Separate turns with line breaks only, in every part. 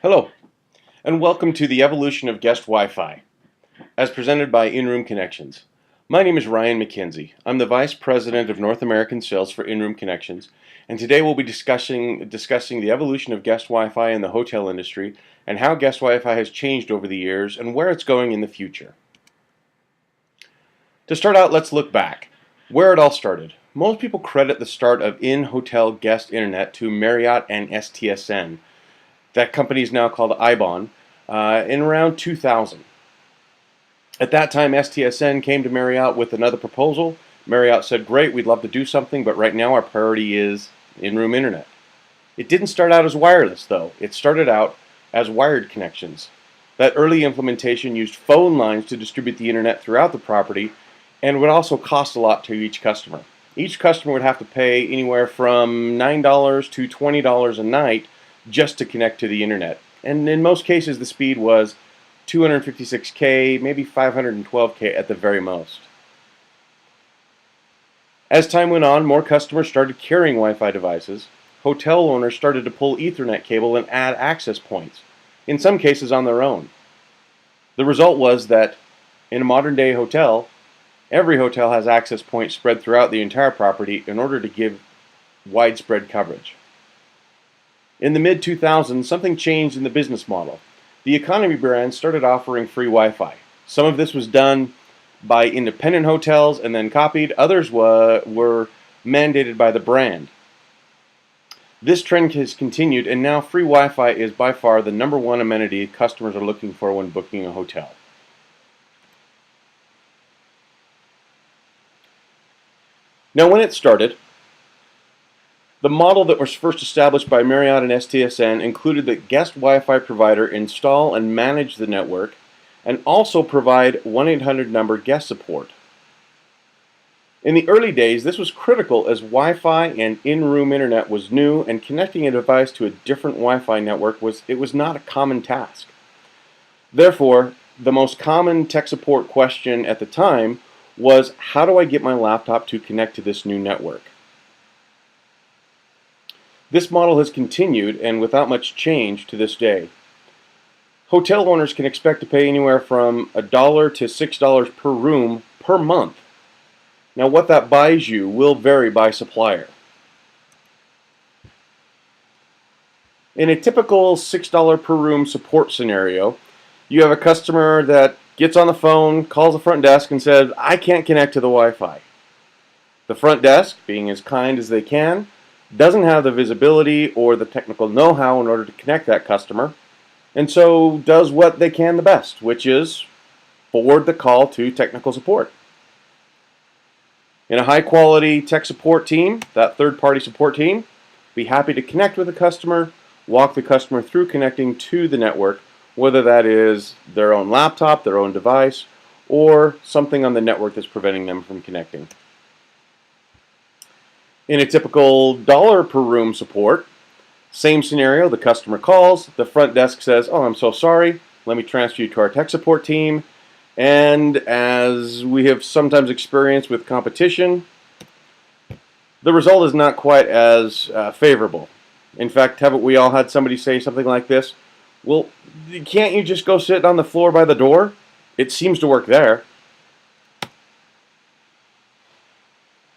Hello, and welcome to the evolution of guest Wi-Fi, as presented by InRoom Connections. My name is Ryan McKenzie. I'm the Vice President of North American Sales for InRoom Connections, and today we'll be discussing the evolution of guest Wi-Fi in the hotel industry and how guest Wi-Fi has changed over the years and where it's going in the future. To start out, let's look back. Where it all started. Most people credit the start of in-hotel guest internet to Marriott and STSN. That company is now called IBON, in around 2000. At that time, STSN came to Marriott with another proposal. Marriott said, great, we'd love to do something, but right now our priority is in-room internet. It didn't start out as wireless, though. It started out as wired connections. That early implementation used phone lines to distribute the internet throughout the property and would also cost a lot to each customer. Each customer would have to pay anywhere from $9 to $20 a night just to connect to the internet. And in most cases the speed was 256K, maybe 512K at the very most. As time went on, more customers started carrying Wi-Fi devices. Hotel owners started to pull Ethernet cable and add access points, in some cases on their own. The result was that in a modern day hotel, every hotel has access points spread throughout the entire property in order to give widespread coverage. In the mid-2000s, something changed in the business model. The economy brands started offering free Wi-Fi. Some of this was done by independent hotels and then copied. Others were mandated by the brand. This trend has continued, and now free Wi-Fi is by far the #1 amenity customers are looking for when booking a hotel. Now, when it started, the model that was first established by Marriott and STSN included that guest Wi-Fi provider install and manage the network and also provide 1-800 number guest support. In the early days, this was critical as Wi-Fi and in-room internet was new, and connecting a device to a different Wi-Fi network was not a common task. Therefore, the most common tech support question at the time was, how do I get my laptop to connect to this new network? This model has continued, and without much change to this day. Hotel owners can expect to pay anywhere from $1 to $6 per room per month. Now, what that buys you will vary by supplier. In a typical $6 per room support scenario, you have a customer that gets on the phone, calls the front desk, and says, I can't connect to the Wi-Fi. The front desk, being as kind as they can, doesn't have the visibility or the technical know-how in order to connect that customer, and so does what they can the best, which is forward the call to technical support. In a high-quality tech support team, that third-party support team, be happy to connect with the customer, walk the customer through connecting to the network, whether that is their own laptop, their own device, or something on the network that's preventing them from connecting. In a typical dollar per room support, same scenario, the customer calls, the front desk says, oh, I'm so sorry, let me transfer you to our tech support team, and as we have sometimes experienced with competition, the result is not quite as favorable. In fact, haven't we all had somebody say something like this? Well, can't you just go sit on the floor by the door? It seems to work there.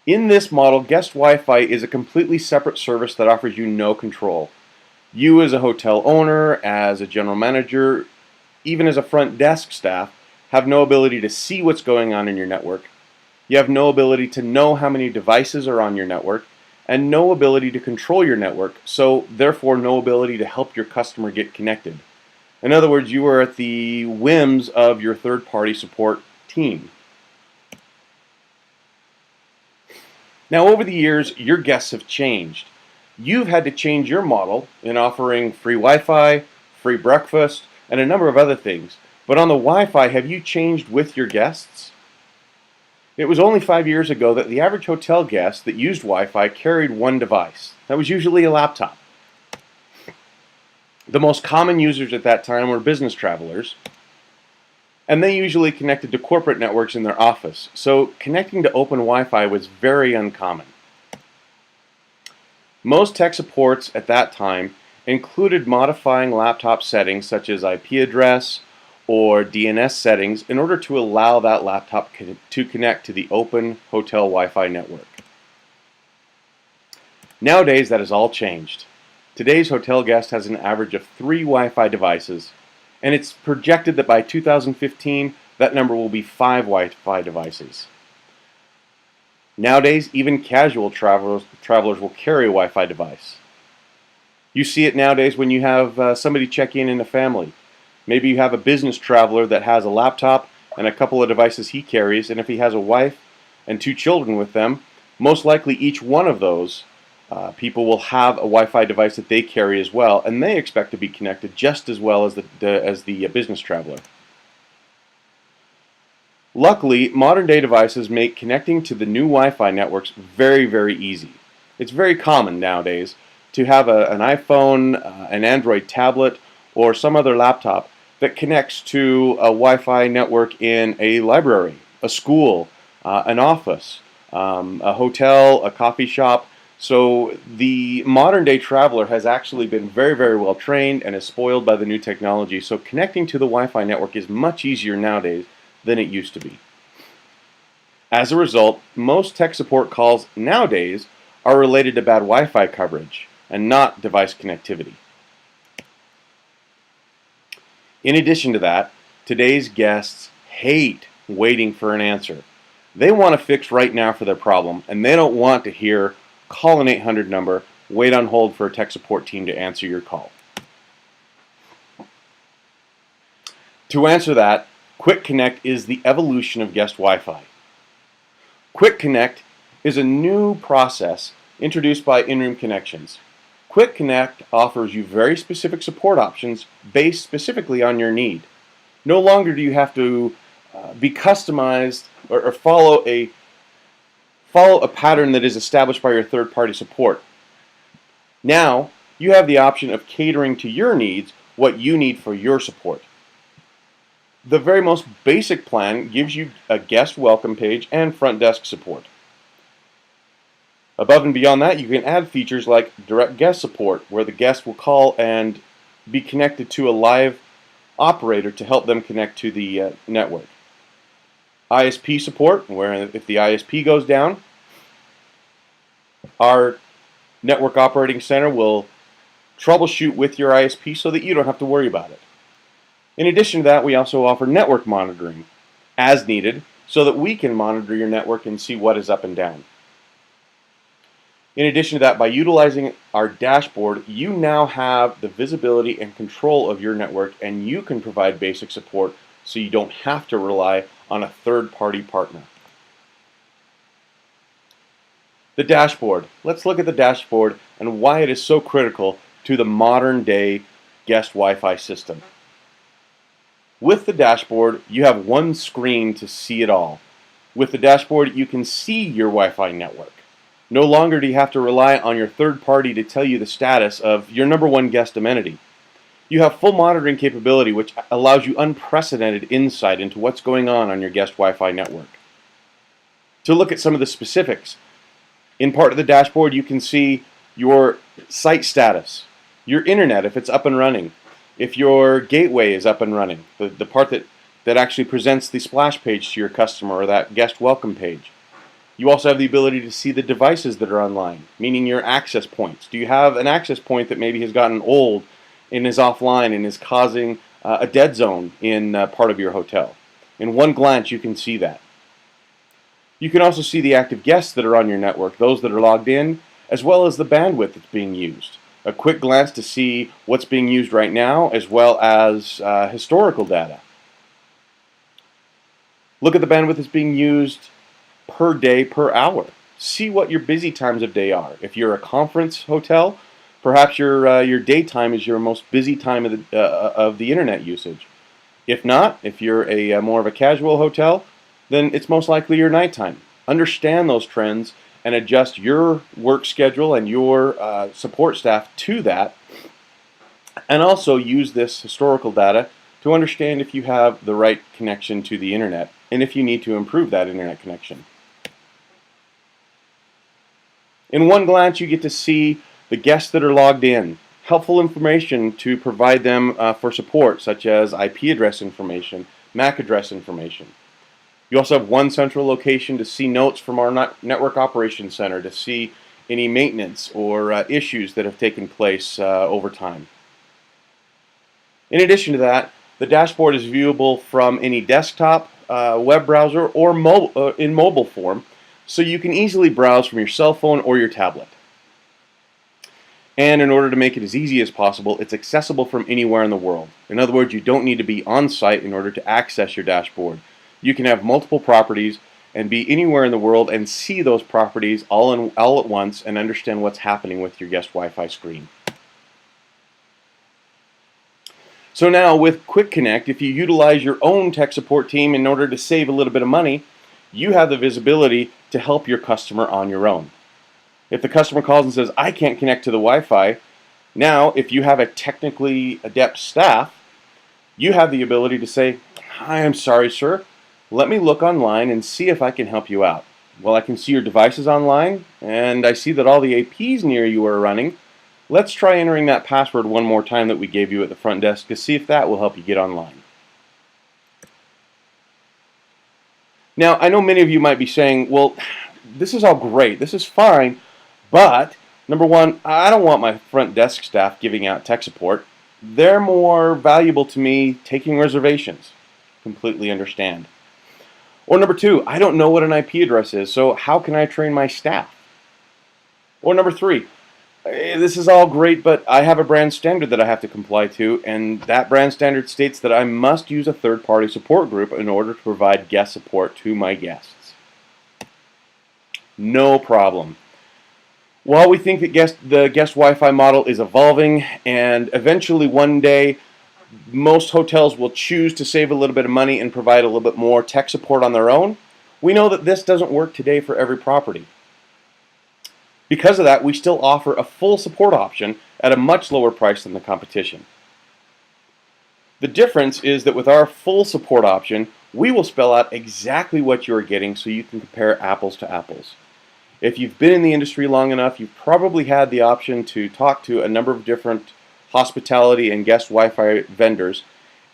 In this model, guest Wi-Fi is a completely separate service that offers you no control. You as a hotel owner, as a general manager, even as a front desk staff, have no ability to see what's going on in your network. You have no ability to know how many devices are on your network, and no ability to control your network, so therefore no ability to help your customer get connected. In other words, you are at the whims of your third-party support team. Now, over the years, your guests have changed. You've had to change your model in offering free Wi-Fi, free breakfast, and a number of other things. But on the Wi-Fi, have you changed with your guests? It was only 5 years ago that the average hotel guest that used Wi-Fi carried one device. That was usually a laptop. The most common users at that time were business travelers, and they usually connected to corporate networks in their office, so connecting to open Wi-Fi was very uncommon. Most tech supports at that time included modifying laptop settings such as IP address or DNS settings in order to allow that laptop to connect to the open hotel Wi-Fi network. Nowadays, that has all changed. Today's hotel guest has an average of 3 Wi-Fi devices, and it's projected that by 2015, that number will be 5 Wi-Fi devices. Nowadays, even casual travelers will carry a Wi-Fi device. You see it nowadays when you have somebody check in a family. Maybe you have a business traveler that has a laptop and a couple of devices he carries, and if he has a wife and 2 children with them, most likely each one of those people will have a Wi-Fi device that they carry as well, and they expect to be connected just as well as the business traveler. Luckily, modern day devices make connecting to the new Wi-Fi networks very, very easy. It's very common nowadays to have an iPhone, an Android tablet, or some other laptop that connects to a Wi-Fi network in a library, a school, an office, a hotel, a coffee shop. So the modern day traveler has actually been very, very well trained and is spoiled by the new technology. So connecting to the Wi-Fi network is much easier nowadays than it used to be. As a result, most tech support calls nowadays are related to bad Wi-Fi coverage and not device connectivity. In addition to that, today's guests hate waiting for an answer. They want a fix right now for their problem, and they don't want to hear call an 800 number, wait on hold for a tech support team to answer your call. To answer that, Quick Connect is the evolution of guest Wi-Fi. Quick Connect is a new process introduced by InRoom Connections. Quick Connect offers you very specific support options based specifically on your need. No longer do you have to be customized or follow a pattern that is established by your third-party support. Now, you have the option of catering to your needs what you need for your support. The very most basic plan gives you a guest welcome page and front desk support. Above and beyond that, you can add features like direct guest support, where the guest will call and be connected to a live operator to help them connect to the network. ISP support, where if the ISP goes down, our network operating center will troubleshoot with your ISP so that you don't have to worry about it. In addition to that, we also offer network monitoring as needed so that we can monitor your network and see what is up and down. In addition to that, by utilizing our dashboard, you now have the visibility and control of your network, and you can provide basic support so you don't have to rely on a third-party partner. The dashboard. Let's look at the dashboard and why it is so critical to the modern day guest Wi-Fi system. With the dashboard, you have one screen to see it all. With the dashboard, you can see your Wi-Fi network. No longer do you have to rely on your third party to tell you the status of your #1 guest amenity. You have full monitoring capability, which allows you unprecedented insight into what's going on your guest Wi-Fi network. To look at some of the specifics, in part of the dashboard you can see your site status, your internet if it's up and running, if your gateway is up and running, the part that actually presents the splash page to your customer or that guest welcome page. You also have the ability to see the devices that are online, meaning your access points. Do you have an access point that maybe has gotten old and is offline and is causing a dead zone in part of your hotel? In one glance, you can see that. You can also see the active guests that are on your network, those that are logged in, as well as the bandwidth that's being used. A quick glance to see what's being used right now, as well as historical data. Look at the bandwidth that's being used per day, per hour. See what your busy times of day are. If you're a conference hotel, perhaps your daytime is your most busy time of the internet usage. If not, if you're a more of a casual hotel, then it's most likely your nighttime. Understand those trends and adjust your work schedule and your support staff to that, and also use this historical data to understand if you have the right connection to the internet and if you need to improve that internet connection. In one glance, you get to see the guests that are logged in, helpful information to provide them for support, such as IP address information, MAC address information. You also have one central location to see notes from our network operations center to see any maintenance or issues that have taken place over time. In addition to that, the dashboard is viewable from any desktop, web browser, or in mobile form, so you can easily browse from your cell phone or your tablet. And in order to make it as easy as possible, it's accessible from anywhere in the world. In other words, you don't need to be on site in order to access your dashboard. You can have multiple properties and be anywhere in the world and see those properties all at once and understand what's happening with your guest Wi-Fi screen. So now with Quick Connect, if you utilize your own tech support team in order to save a little bit of money, you have the visibility to help your customer on your own. If the customer calls and says, I can't connect to the Wi-Fi, now if you have a technically adept staff, you have the ability to say, I am sorry, sir. Let me look online and see if I can help you out. Well, I can see your devices online, and I see that all the APs near you are running. Let's try entering that password one more time that we gave you at the front desk to see if that will help you get online. Now, I know many of you might be saying, well, this is all great, this is fine, but number one, I don't want my front desk staff giving out tech support. They're more valuable to me taking reservations. Completely understand. Or number two, I don't know what an IP address is, so how can I train my staff? Or number three, this is all great, but I have a brand standard that I have to comply to, and that brand standard states that I must use a third-party support group in order to provide guest support to my guests. No problem. While we think that the guest Wi-Fi model is evolving, and eventually one day most hotels will choose to save a little bit of money and provide a little bit more tech support on their own, we know that this doesn't work today for every property. Because of that, we still offer a full support option at a much lower price than the competition. The difference is that with our full support option, we will spell out exactly what you are getting so you can compare apples to apples. If you've been in the industry long enough, you've probably had the option to talk to a number of different hospitality and guest Wi-Fi vendors,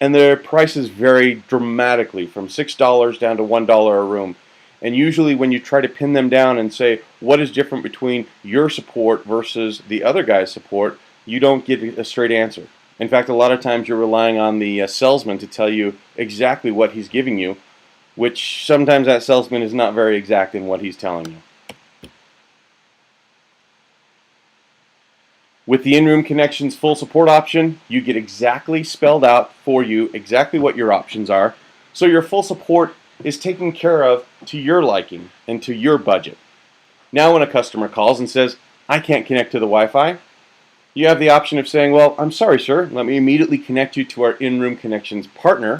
and their prices vary dramatically from $6 down to $1 a room. And usually when you try to pin them down and say what is different between your support versus the other guy's support, you don't get a straight answer. In fact, a lot of times you're relying on the salesman to tell you exactly what he's giving you, which sometimes that salesman is not very exact in what he's telling you. With the InRoom Connections full support option, you get exactly spelled out for you exactly what your options are, so your full support is taken care of to your liking and to your budget. Now when a customer calls and says, I can't connect to the Wi-Fi, you have the option of saying, well, I'm sorry, sir, let me immediately connect you to our InRoom Connections partner,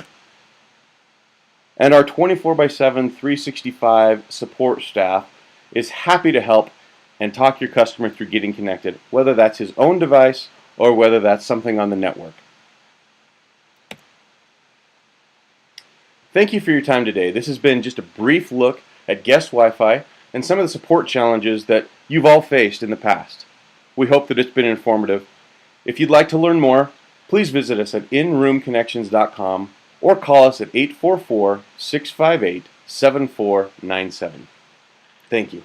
and our 24/7, 365 support staff is happy to help and talk your customer through getting connected, whether that's his own device or whether that's something on the network. Thank you for your time today. This has been just a brief look at guest Wi-Fi and some of the support challenges that you've all faced in the past. We hope that it's been informative. If you'd like to learn more, please visit us at inroomconnections.com or call us at 844-658-7497. Thank you.